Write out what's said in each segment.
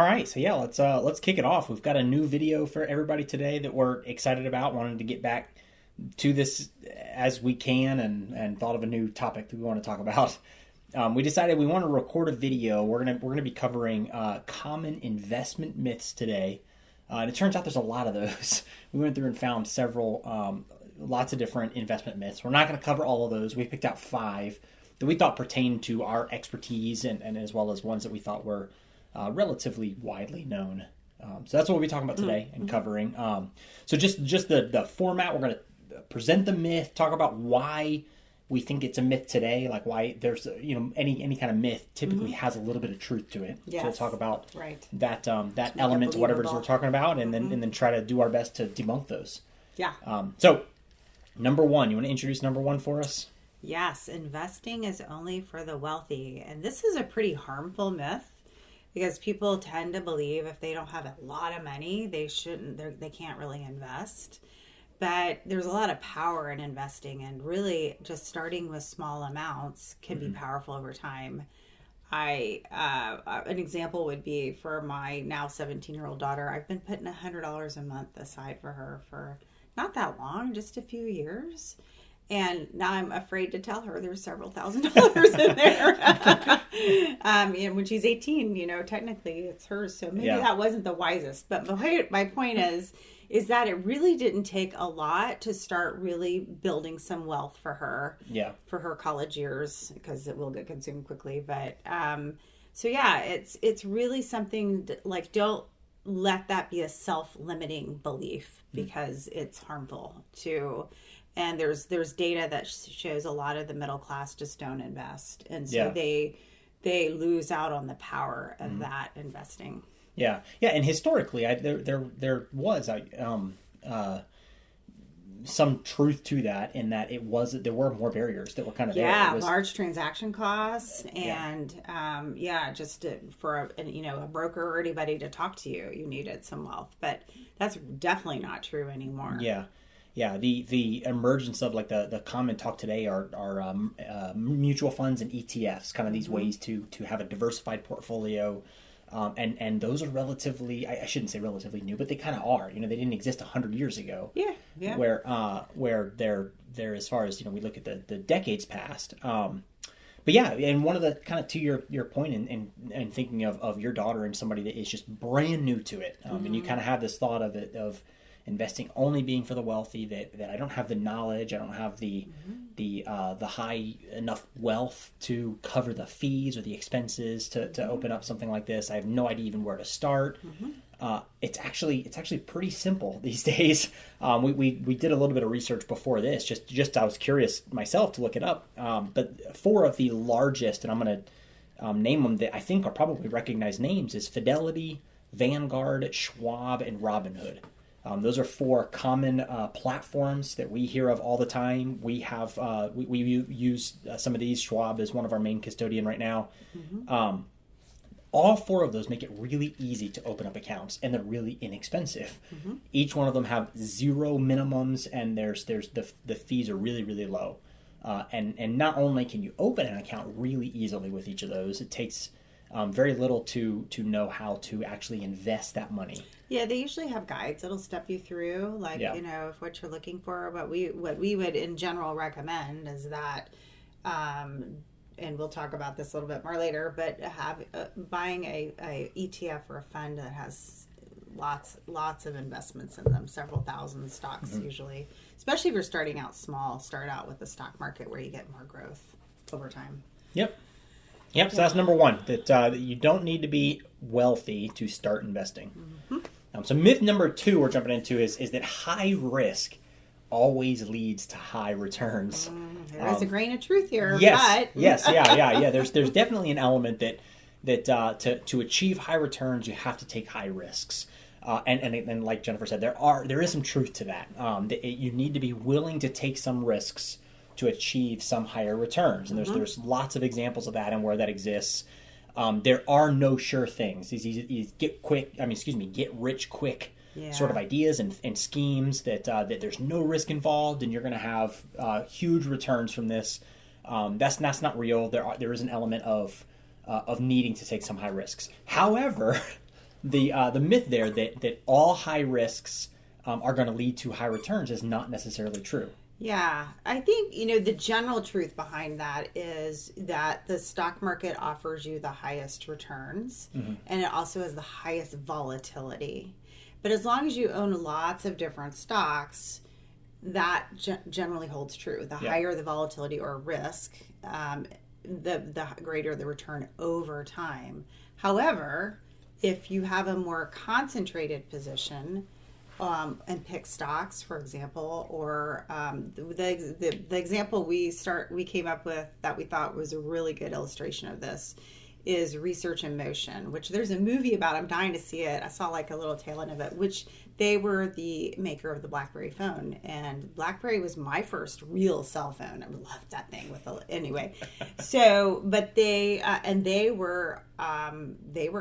right, so yeah, let's kick it off. We've got a new video for everybody today that we're excited about. Wanted to get back to this as we can, and thought of a new topic that we want to talk about. We decided we want to record a video. We're gonna be covering common investment myths today, and it turns out there's a lot of those. We went through and found several, lots of different investment myths. We're not going to cover all of those. We picked out 5 that we thought pertained to our expertise, and as well as ones that we thought were relatively widely known. So that's what we'll be talking about today and covering. So just the format, we're going to present the myth, talk about why we think it's a myth today, like why there's, any kind of myth typically has a little bit of truth to it. Yes. So we'll talk about that Make element it to whatever it is believable. we're talking about, and then try to do our best to debunk those. Yeah. So number 1, you want to introduce number 1 for us? Yes, investing is only for the wealthy. And this is a pretty harmful myth because people tend to believe if they don't have a lot of money, they can't really invest. But there's a lot of power in investing, and really just starting with small amounts can be powerful over time. An example would be for my now 17-year-old daughter. I've been putting $100 a month aside for her for not that long, just a few years. And now I'm afraid to tell her there's several $1,000s in there. And when she's 18, technically it's hers. So maybe that wasn't the wisest. But my point is that it really didn't take a lot to start really building some wealth for her. Yeah. For her college years, because it will get consumed quickly. But it's really something like, don't let that be a self-limiting belief, because it's harmful to. And there's data that shows a lot of the middle class just don't invest, and so they lose out on the power of that investing. Yeah, and historically, there was some truth to that, in that there were more barriers that were kind of there. Large transaction costs, and for a broker or anybody to talk to you, you needed some wealth, but that's definitely not true anymore. Yeah, the emergence of like the common talk today are mutual funds and ETFs, kind of these ways to have a diversified portfolio, and those are relatively, I shouldn't say relatively new, but they kind of are. They didn't exist 100 years ago. Yeah. Where they're as far as we look at the decades past. But yeah, and one of the kind of to your point in thinking of your daughter and somebody that is just brand new to it, and you kind of have this thought of investing only being for the wealthy, that I don't have the knowledge, I don't have the high enough wealth to cover the fees or the expenses to open up something like this. I have no idea even where to start. It's actually pretty simple these days. We did a little bit of research before this, just I was curious myself to look it up. But 4 of the largest, and I'm going to name them that I think are probably recognized names, is Fidelity, Vanguard, Schwab, and Robinhood. Those are 4 common platforms that we hear of all the time. We have we use some of these. Schwab is one of our main custodian right now. All 4 of those make it really easy to open up accounts, and they're really inexpensive. Each one of them have 0 minimums, and there's the fees are really, really low. And not only can you open an account really easily with each of those, it takes very little to know how to actually invest that money. Yeah, they usually have guides that'll step you through, if what you're looking for. But what we would in general recommend is that, and we'll talk about this a little bit more later, but buying a ETF or a fund that has lots of investments in them, several thousand stocks usually, especially if you're starting out small. Start out with the stock market where you get more growth over time. Yep. So that's number 1, that you don't need to be wealthy to start investing. So myth number 2 we're jumping into is that high risk always leads to high returns. There is a grain of truth here. Yes, but... yeah. There's definitely an element that to achieve high returns, you have to take high risks. And like Jennifer said, there is some truth to that. You need to be willing to take some risks to achieve some higher returns, and there's lots of examples of that and where that exists. There are no sure things. These get rich quick sort of ideas and schemes that there's no risk involved, and you're going to have huge returns from this. That's not real. There is an element of needing to take some high risks. However, the myth there that all high risks are going to lead to high returns is not necessarily true. Yeah, I think, the general truth behind that is that the stock market offers you the highest returns, and it also has the highest volatility. But as long as you own lots of different stocks, that generally holds true. The higher the volatility or risk, the greater the return over time. However, if you have a more concentrated position, and pick stocks, for example, or the example we came up with that we thought was a really good illustration of this is Research in Motion, which there's a movie about. I'm dying to see it. I saw like a little tail end of it, which they were the maker of the BlackBerry phone, and BlackBerry was my first real cell phone. I loved that thing anyway. So, but they were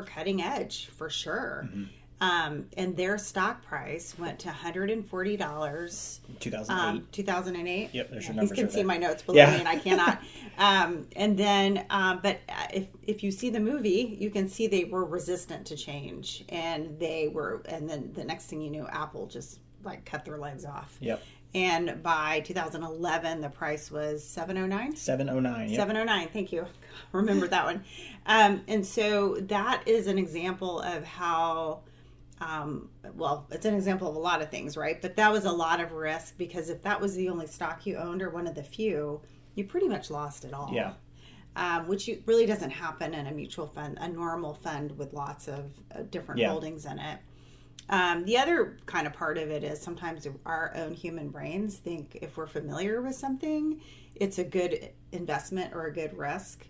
cutting edge for sure. And their stock price went to $140. 2008. 2008. Yep, there's your You numbers. can see my notes below me, and I cannot. And then, but if you see the movie, you can see they were resistant to change, and then the next thing you knew, Apple just like cut their legs off. Yep. And by 2011, the price was $709. $709. Yep. $709. Thank you. Remember that one. And so that is an example of how. It's an example of a lot of things, right? But that was a lot of risk, because if that was the only stock you owned or one of the few, you pretty much lost it all. Yeah. Which really doesn't happen in a mutual fund, a normal fund with lots of different holdings in it. The other kind of part of it is sometimes our own human brains think if we're familiar with something, it's a good investment or a good risk.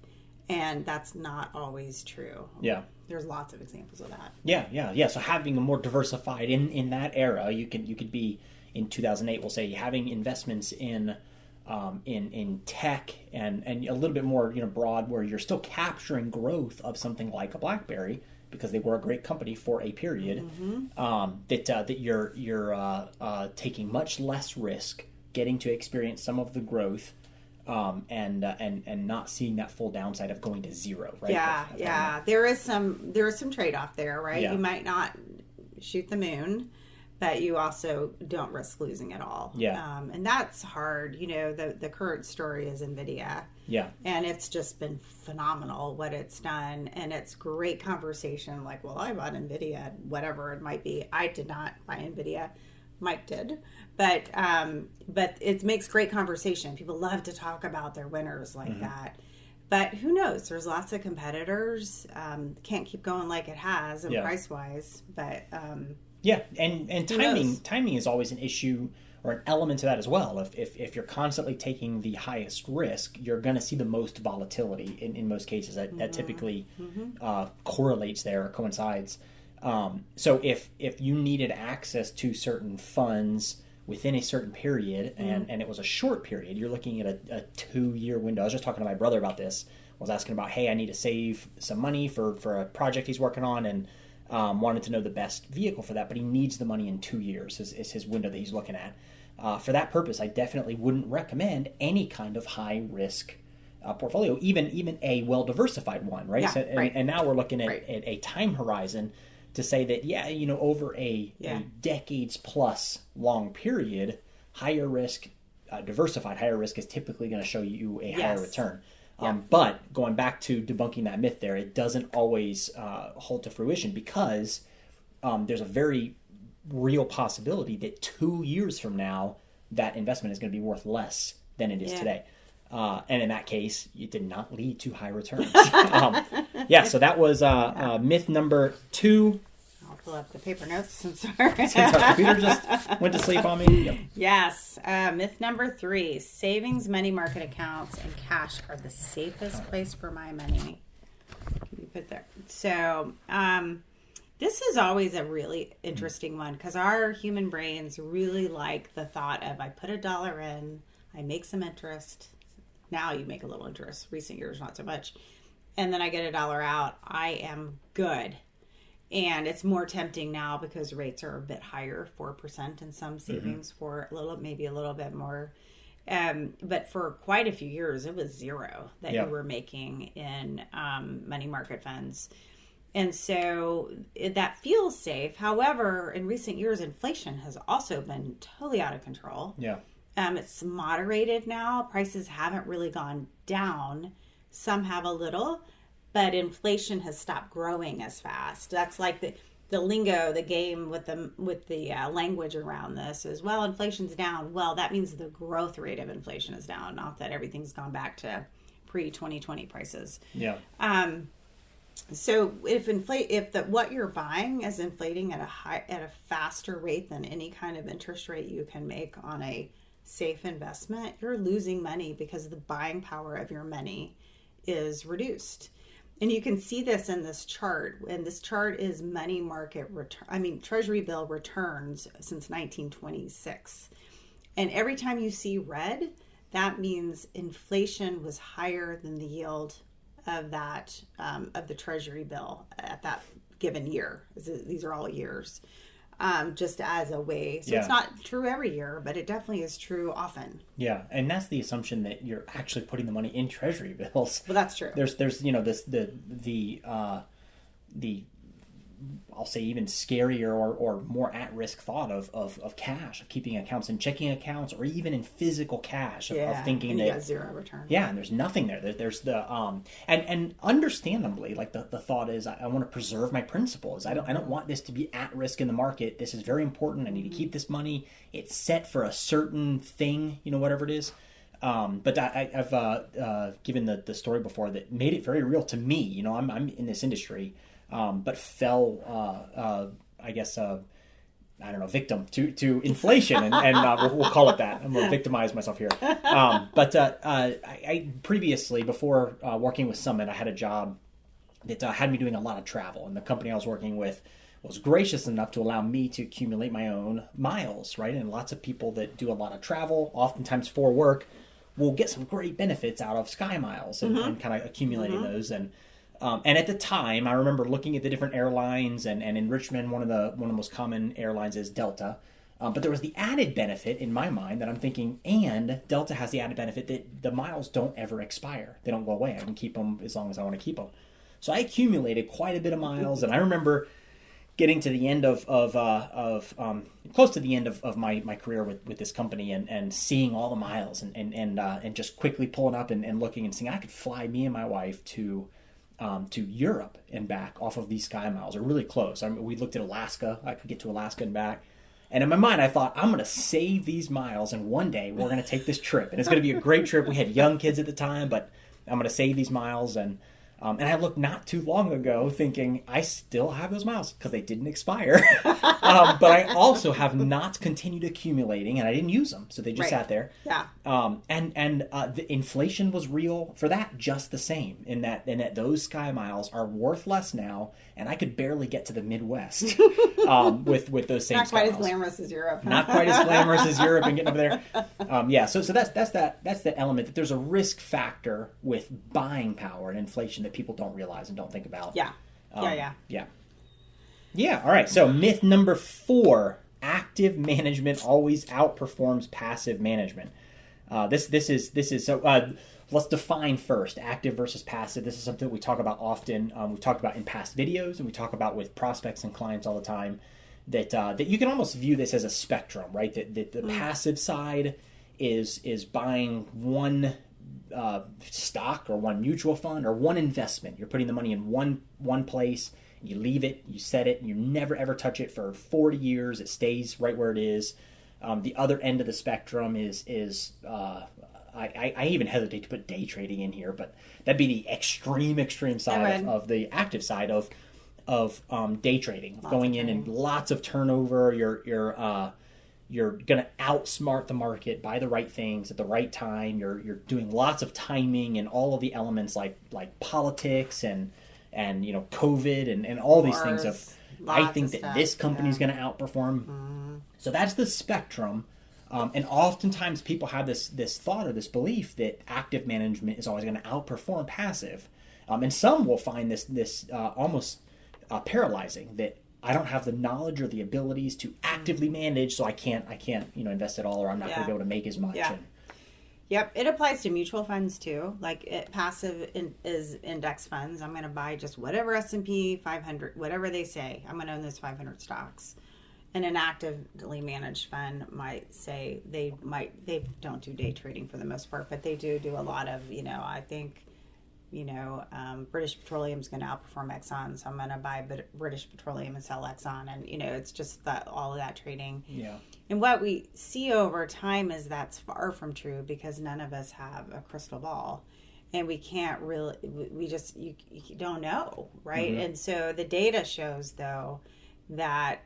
And that's not always true. Yeah. There's lots of examples of that. Yeah. So having a more diversified in that era, you could be in 2008. We'll say having investments in tech and a little bit more broad, where you're still capturing growth of something like a BlackBerry because they were a great company for a period. That you're taking much less risk, getting to experience some of the growth. And not seeing that full downside of going to zero, right? Yeah. There is some trade-off there, right? Yeah. You might not shoot the moon, but you also don't risk losing it all. Yeah. And that's hard. The current story is NVIDIA. Yeah. And it's just been phenomenal what it's done. And it's great conversation. Like, well, I bought NVIDIA, whatever it might be. I did not buy NVIDIA. Mike did, but it makes great conversation. People love to talk about their winners like that. But who knows? There's lots of competitors. Can't keep going like it has, price wise. But and timing is always an issue or an element to that as well. If you're constantly taking the highest risk, you're going to see the most volatility in most cases. That typically correlates there or coincides. So if you needed access to certain funds within a certain period and it was a short period, you're looking at a 2-year window. I was just talking to my brother about this. I was asking about, hey, I need to save some money for a project he's working on, and wanted to know the best vehicle for that, but he needs the money in 2 years is his window that he's looking at. For that purpose, I definitely wouldn't recommend any kind of high risk portfolio, even a well-diversified one, right? And now we're looking at a time horizon to say that, over a decades plus long period, higher risk, diversified higher risk is typically going to show you a higher return. But going back to debunking that myth there, it doesn't always hold to fruition, because there's a very real possibility that 2 years from now, that investment is going to be worth less than it is today. And in that case, it did not lead to high returns. So that was myth number 2. I'll pull up the paper notes since our computer just went to sleep on me. Yep. Yes. Myth number 3, savings, money market accounts, and cash are the safest place for my money. Can you put there? So this is always a really interesting one, because our human brains really like the thought of, I put $1 in, I make some interest. Now you make a little interest. Recent years, not so much. And then I get $1 out. I am good. And it's more tempting now because rates are a bit higher, 4% in some savings, for maybe a little bit more. But for quite a few years, it was 0 that you were making in money market funds. And so that feels safe. However, in recent years, inflation has also been totally out of control. Yeah. It's moderated now. Prices haven't really gone down. Some have a little, but inflation has stopped growing as fast. That's like the lingo, the game with the language around this is, well, inflation's down. Well, that means the growth rate of inflation is down, not that everything's gone back to pre-2020 prices. Yeah. So if what you're buying is inflating at a faster rate than any kind of interest rate you can make on a safe investment, you're losing money because the buying power of your money is reduced. And you can see this in this chart. And this chart is money market Treasury bill returns since 1926. And every time you see red, that means inflation was higher than the yield of that of the Treasury bill at that given year. These are all years, just as a way. So It's not true every year, but it definitely is true often. Yeah, and that's the assumption that you're actually putting the money in Treasury bills. Well, that's true. There's the I'll say even scarier or more at-risk thought of cash, of keeping accounts in checking accounts or even in physical cash, of thinking and that you got zero return. Yeah, and there's nothing there. There's the and understandably, like the thought is, I want to preserve my principles. I don't want this to be at risk in the market. This is very important. I need to keep this money. It's set for a certain thing, whatever it is. But I've given the story before that made it very real to me. I'm in this industry. But fell, victim to inflation, and we'll call it that. I'm going to victimize myself here. But I previously, before working with Summit, I had a job that had me doing a lot of travel, and the company I was working with was gracious enough to allow me to accumulate my own miles, right? And lots of people that do a lot of travel, oftentimes for work, will get some great benefits out of Sky Miles and kind of accumulating those. And at the time, I remember looking at the different airlines, and in Richmond, one of the most common airlines is Delta. But there was the added benefit in my mind that I'm thinking, and Delta has the added benefit that the miles don't ever expire. They don't go away. I can keep them as long as I want to keep them. So I accumulated quite a bit of miles, and I remember getting to the end of close to the end of my career with this company, and seeing all the miles, and just quickly pulling up and looking and seeing I could fly me and my wife to Europe and back off of these Sky Miles, or really close. We looked at Alaska. I could get to Alaska and back. And in my mind, I thought, I'm going to save these miles, and one day we're going to take this trip. And it's going to be a great trip. We had young kids at the time, but I'm going to save these miles. And I looked not too long ago thinking, I still have those miles because they didn't expire. But I also have not continued accumulating, and I didn't use them. So they just sat there. Yeah. The inflation was real for that just the same, in that those Sky Miles are worth less now, and I could barely get to the Midwest with those same Sky Miles. Not quite as glamorous as Europe. Not quite as glamorous as Europe and getting over there. So that's the element, that there's a risk factor with buying power and inflation that people don't realize and don't think about. Yeah. All right. So myth number 4: active management always outperforms passive management. This is so. Let's define first active versus passive. This is something that we talk about often. We've talked about in past videos, and we talk about with prospects and clients all the time. That you can almost view this as a spectrum, right? That the passive side is buying one stock or one mutual fund or one investment. You're putting the money in one place. You leave it, you set it, and you never ever touch it for 40 years. It stays right where it is. The other end of the spectrum is I even hesitate to put day trading in here, but that'd be the extreme side of the active side of day trading. Going in and lots of turnover. You're going to outsmart the market, buy the right things at the right time. You're doing lots of timing and all of the elements like politics and COVID and all these things I think that this company is going to outperform. So that's the spectrum. And oftentimes people have this thought or this belief that active management is always going to outperform passive. And some will find this almost paralyzing, that I don't have the knowledge or the abilities to actively manage, so I can't invest it all, or I'm not going to be able to make as much. Yep, it applies to mutual funds too. Passive is index funds. I'm going to buy just whatever S&P 500, whatever they say. I'm going to own those 500 stocks. And an actively managed fund might say they don't do day trading for the most part, but they do a lot of, I think, British Petroleum is going to outperform Exxon, so I'm going to buy British Petroleum and sell Exxon, and it's just that all of that trading. Yeah. And what we see over time is that's far from true because none of us have a crystal ball, and we can't really. You don't know, right? Mm-hmm. And so the data shows though that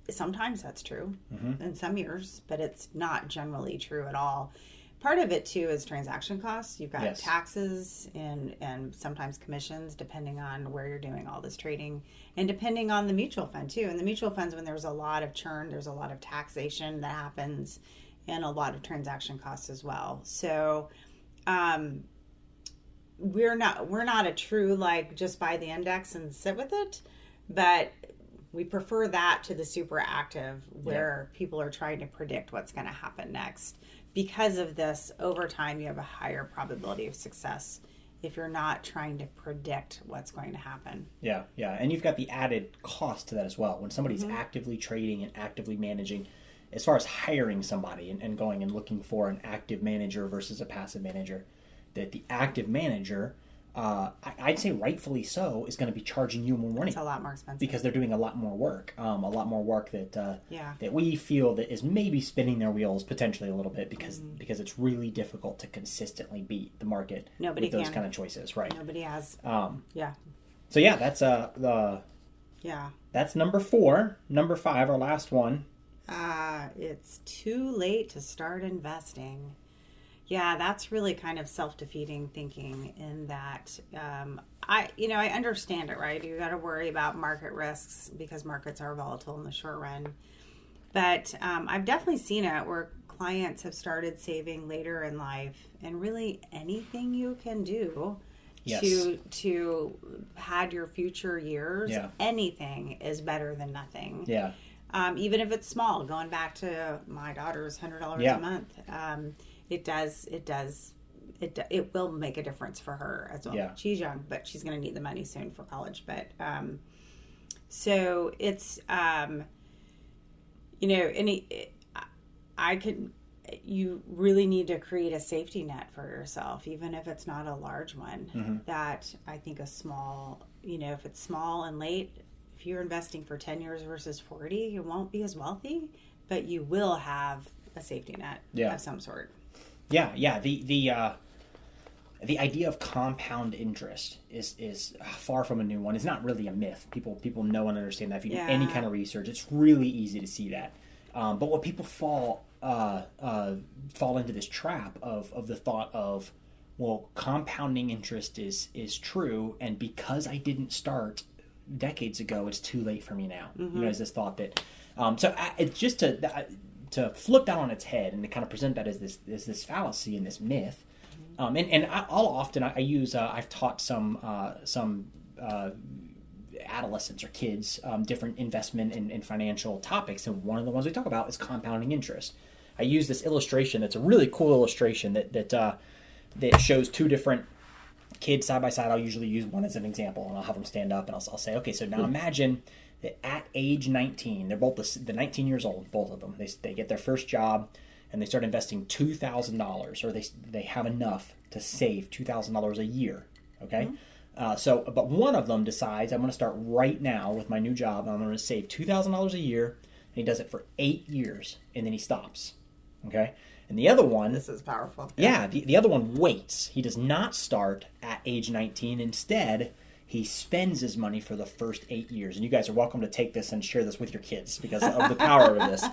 sometimes that's true in some years, but it's not generally true at all. Part of it too is transaction costs. You've got taxes and sometimes commissions depending on where you're doing all this trading, and depending on the mutual fund too. And the mutual funds, when there's a lot of churn, there's a lot of taxation that happens and a lot of transaction costs as well. So we're not a true just buy the index and sit with it, but we prefer that to the super active where people are trying to predict what's going to happen next. Because of this, over time, you have a higher probability of success if you're not trying to predict what's going to happen. Yeah. And you've got the added cost to that as well. When somebody's actively trading and actively managing, as far as hiring somebody and going and looking for an active manager versus a passive manager, that the active manager, I'd say rightfully so, is going to be charging you more money. It's a lot more expensive. Because they're doing a lot more work. That we feel that is maybe spinning their wheels potentially a little bit because it's really difficult to consistently beat the market with those kind of choices, right? Nobody has. So that's that's number 4. Number 5, our last one. It's too late to start investing. Yeah, that's really kind of self-defeating thinking in that I understand it, right? You got to worry about market risks because markets are volatile in the short run. But I've definitely seen it where clients have started saving later in life, and really anything you can do to pad your future years, anything is better than nothing. Yeah. Even if it's small, going back to my daughter's $100 a month. It will make a difference for her as well. Yeah. She's young, but she's going to need the money soon for college. But so it's you really need to create a safety net for yourself, even if it's not a large one. That I think a small, if it's small and late, if you're investing for 10 years versus 40, you won't be as wealthy, but you will have a safety net of some sort. Yeah. The idea of compound interest is far from a new one. It's not really a myth. People know and understand that. If you do any kind of research, it's really easy to see that. But what people fall into this trap of the thought of, well, compounding interest is true, and because I didn't start decades ago, it's too late for me now. Is this thought that it's just to flip that on its head and to kind of present that as this fallacy and this myth. I've taught some adolescents or kids different investment and financial topics, and one of the ones we talk about is compounding interest. I use this illustration that's a really cool illustration that shows two different kids side by side. I'll usually use one as an example, and I'll have them stand up, and I'll say, okay, so now imagine that at age 19, they're both the 19 years old, both of them. They get their first job, and they start investing $2,000, or they have enough to save $2,000 a year. Okay, but one of them decides, I'm going to start right now with my new job, and I'm going to save $2,000 a year, and he does it for 8 years, and then he stops. Okay. And the other one... This is powerful. Yeah, the other one waits. He does not start at age 19. Instead, he spends his money for the first 8 years. And you guys are welcome to take this and share this with your kids because of the power of this.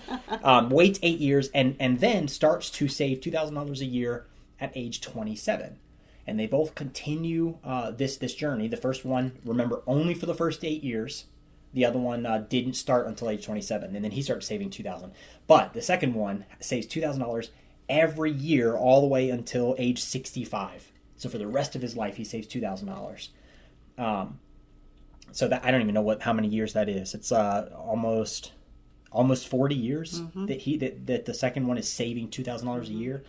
Waits 8 years and then starts to save $2,000 a year at age 27. And they both continue this journey. The first one, remember, only for the first 8 years. The other one didn't start until age 27. And then he starts saving $2,000. But the second one saves $2,000 every year all the way until age 65. So for the rest of his life, he saves $2,000. So that I don't even know how many years that is. It's almost 40 years that the second one is saving $2,000 a year.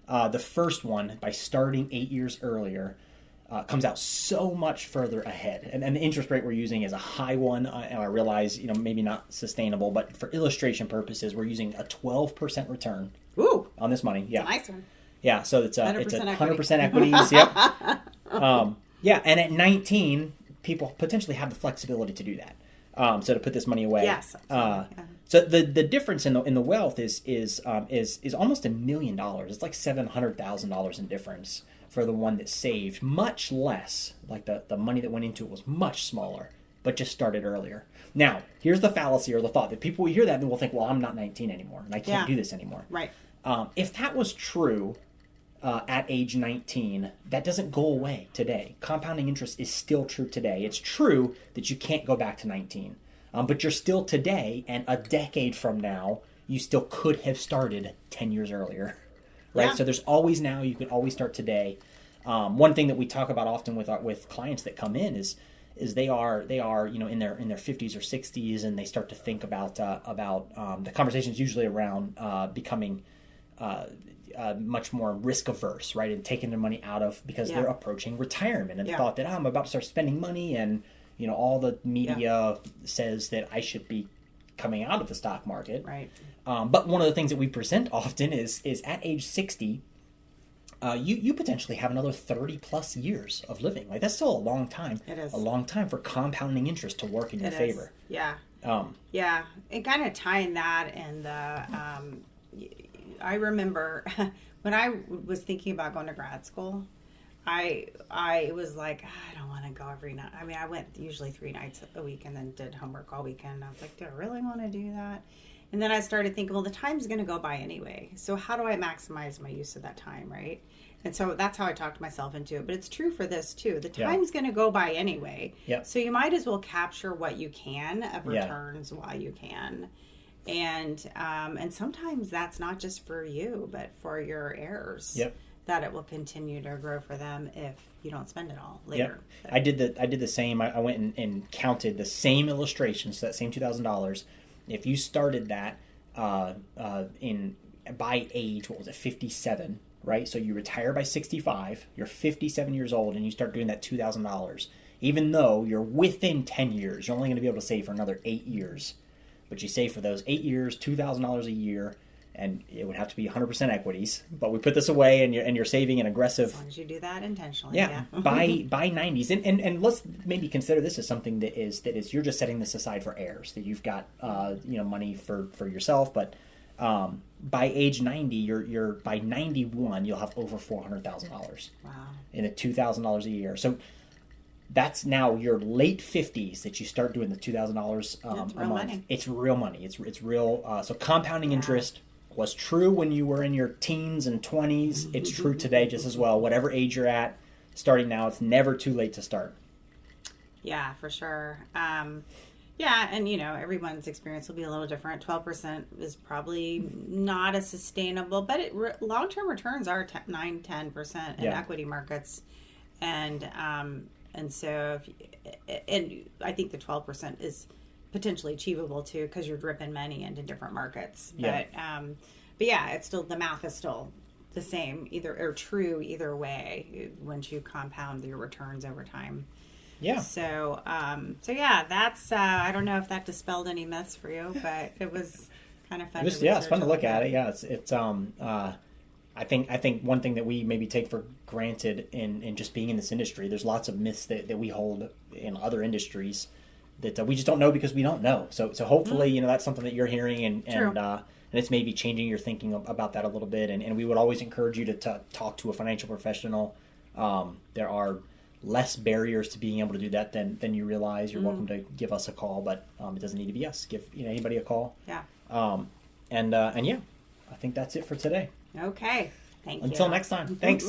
The first one, by starting 8 years earlier, comes out so much further ahead. And the interest rate we're using is a high one. And I realize, maybe not sustainable, but for illustration purposes, we're using a 12% return on this money. Yeah. Nice one. Yeah, so it's a 100% equity. equities. Yep. Yeah, and at 19, people potentially have the flexibility to do that. So to put this money away. Yes. So the difference in the wealth is almost $1 million. It's like $700,000 in difference for the one that saved, much less. Like the money that went into it was much smaller, but just started earlier. Now, here's the fallacy or the thought that people will hear that and will think, well, I'm not 19 anymore and I can't do this anymore. Right. If that was true at age 19, that doesn't go away today. Compounding interest is still true today. It's true that you can't go back to 19. But you're still today, and a decade from now, you still could have started 10 years earlier, right? Yeah. So there's always now. You can always start today. One thing that we talk about often with clients that come in is they are in their 50s or 60s, and they start to think about the conversations usually around becoming much more risk averse, right, and taking their money out of because they're approaching retirement and thought that I'm about to start spending money and. All the media says that I should be coming out of the stock market. Right. But one of the things that we present often is at age 60, you potentially have another 30 plus years of living. Like, that's still a long time. It is. A long time for compounding interest to work in your favor. Yeah. Yeah. And kind of tying that and I remember when I was thinking about going to grad school, I was like, I don't want to go every night. I mean, I went usually 3 nights a week and then did homework all weekend. I was like, do I really want to do that? And then I started thinking, well, the time's going to go by anyway. So how do I maximize my use of that time, right? And so that's how I talked myself into it. But it's true for this too. The time's going to go by anyway. Yep. So you might as well capture what you can of returns while you can. And sometimes that's not just for you, but for your heirs. Yep. That it will continue to grow for them if you don't spend it all later. Yep. I did the same. I went and counted the same illustrations, so that same $2,000. If you started that by age, what was it, 57, right? So you retire by 65, you're 57 years old, and you start doing that $2,000. Even though you're within 10 years, you're only going to be able to save for another 8 years. But you save for those 8 years, $2,000 a year, and it would have to be 100% equities. But we put this away, and you're saving an aggressive. As long as you do that intentionally. Yeah. by 90s, and let's maybe consider this as something that is you're just setting this aside for heirs, that you've got money for yourself, but by age 90, you're by 91, you'll have over $400,000. Wow. In a $2,000 a year. So that's now your late 50s that you start doing the $2,000 a month. Money. It's real money. It's real. So compounding interest was true when you were in your teens and 20s. It's true today just as well. Whatever age you're at, starting now, it's never too late to start. Yeah, for sure. Yeah, and everyone's experience will be a little different. 12% is probably not as sustainable, but long-term returns are 9-10% in equity markets, and so I think the 12% is potentially achievable too, because you're dripping money into different markets. Yeah. But yeah, it's still, the math is still the same, true either way once you compound your returns over time. Yeah. So yeah, that's I don't know if that dispelled any myths for you, but it was kind of fun. It's fun to look at it. Yeah, it's I think one thing that we maybe take for granted in just being in this industry, there's lots of myths that we hold in other industries that we just don't know because we don't know. So hopefully that's something that you're hearing and it's maybe changing your thinking about that a little bit. And we would always encourage you to talk to a financial professional. There are less barriers to being able to do that than you realize. You're welcome to give us a call, but it doesn't need to be us. Give anybody a call. Yeah. And yeah, I think that's it for today. Okay. Thank you. Until next time. Thanks.